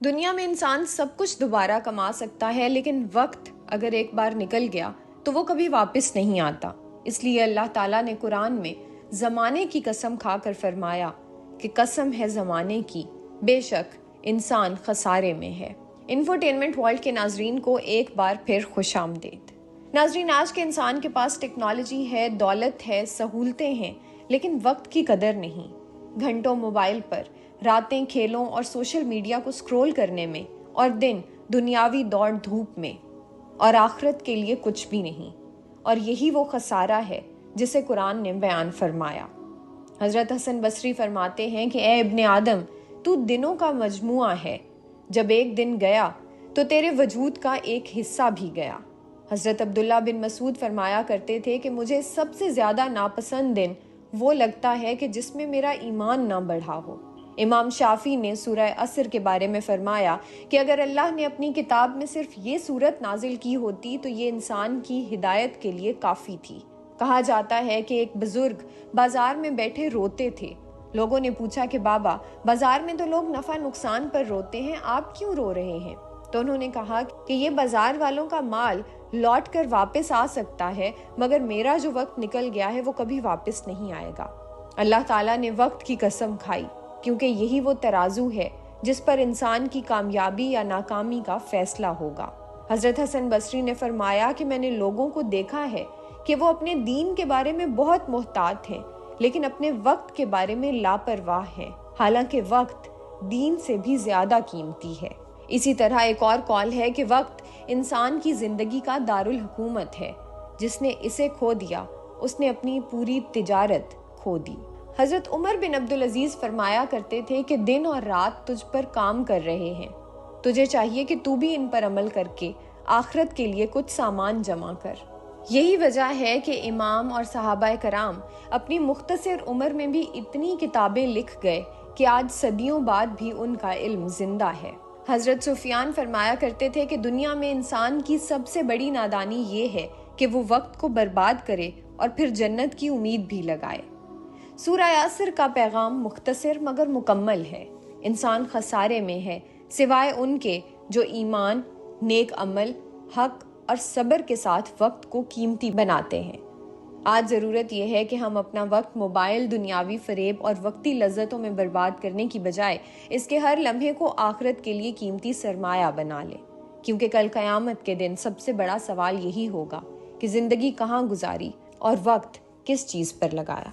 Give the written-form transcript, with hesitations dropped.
دنیا میں انسان سب کچھ دوبارہ کما سکتا ہے، لیکن وقت اگر ایک بار نکل گیا تو وہ کبھی واپس نہیں آتا۔ اس لیے اللہ تعالیٰ نے قرآن میں زمانے کی قسم کھا کر فرمایا کہ قسم ہے زمانے کی، بے شک انسان خسارے میں ہے۔ انفوٹینمنٹ ورلڈ کے ناظرین کو ایک بار پھر خوش آمدید۔ ناظرین، آج کے انسان کے پاس ٹیکنالوجی ہے، دولت ہے، سہولتیں ہیں، لیکن وقت کی قدر نہیں۔ گھنٹوں موبائل پر، راتیں کھیلوں اور سوشل میڈیا کو سکرول کرنے میں، اور دن دنیاوی دوڑ دھوپ میں، اور آخرت کے لیے کچھ بھی نہیں۔ اور یہی وہ خسارہ ہے جسے قرآن نے بیان فرمایا۔ حضرت حسن بصری فرماتے ہیں کہ اے ابن آدم، تو دنوں کا مجموعہ ہے، جب ایک دن گیا تو تیرے وجود کا ایک حصہ بھی گیا۔ حضرت عبداللہ بن مسعود فرمایا کرتے تھے کہ مجھے سب سے زیادہ ناپسند دن وہ لگتا ہے کہ جس میں میرا ایمان نہ بڑھا ہو۔ امام شافعی نے سورہ عصر کے بارے میں فرمایا کہ اگر اللہ نے اپنی کتاب میں صرف یہ سورت نازل کی ہوتی تو یہ انسان کی ہدایت کے لیے کافی تھی۔ کہا جاتا ہے کہ ایک بزرگ بازار میں بیٹھے روتے تھے۔ لوگوں نے پوچھا کہ بابا، بازار میں تو لوگ نفع نقصان پر روتے ہیں، آپ کیوں رو رہے ہیں؟ تو انہوں نے کہا کہ یہ بازار والوں کا مال لوٹ کر واپس آ سکتا ہے، مگر میرا جو وقت نکل گیا ہے وہ کبھی واپس نہیں آئے گا۔ اللہ تعالیٰ نے وقت کی قسم کھائی، کیونکہ یہی وہ ترازو ہے جس پر انسان کی کامیابی یا ناکامی کا فیصلہ ہوگا۔ حضرت حسن بصری نے فرمایا کہ میں نے لوگوں کو دیکھا ہے کہ وہ اپنے دین کے بارے میں بہت محتاط ہیں، لیکن اپنے وقت کے بارے میں لاپرواہ ہیں، حالانکہ وقت دین سے بھی زیادہ قیمتی ہے۔ اسی طرح ایک اور قول ہے کہ وقت انسان کی زندگی کا دارالحکومت ہے، جس نے اسے کھو دیا اس نے اپنی پوری تجارت کھو دی۔ حضرت عمر بن عبدالعزیز فرمایا کرتے تھے کہ دن اور رات تجھ پر کام کر رہے ہیں، تجھے چاہیے کہ تو بھی ان پر عمل کر کے آخرت کے لیے کچھ سامان جمع کر۔ یہی وجہ ہے کہ امام اور صحابہ کرام اپنی مختصر عمر میں بھی اتنی کتابیں لکھ گئے کہ آج صدیوں بعد بھی ان کا علم زندہ ہے۔ حضرت سفیان فرمایا کرتے تھے کہ دنیا میں انسان کی سب سے بڑی نادانی یہ ہے کہ وہ وقت کو برباد کرے اور پھر جنت کی امید بھی لگائے۔ سورہ عصر کا پیغام مختصر مگر مکمل ہے۔ انسان خسارے میں ہے سوائے ان کے جو ایمان، نیک عمل، حق اور صبر کے ساتھ وقت کو قیمتی بناتے ہیں۔ آج ضرورت یہ ہے کہ ہم اپنا وقت موبائل، دنیاوی فریب اور وقتی لذتوں میں برباد کرنے کی بجائے اس کے ہر لمحے کو آخرت کے لیے قیمتی سرمایہ بنا لیں، کیونکہ کل قیامت کے دن سب سے بڑا سوال یہی ہوگا کہ زندگی کہاں گزاری اور وقت کس چیز پر لگایا۔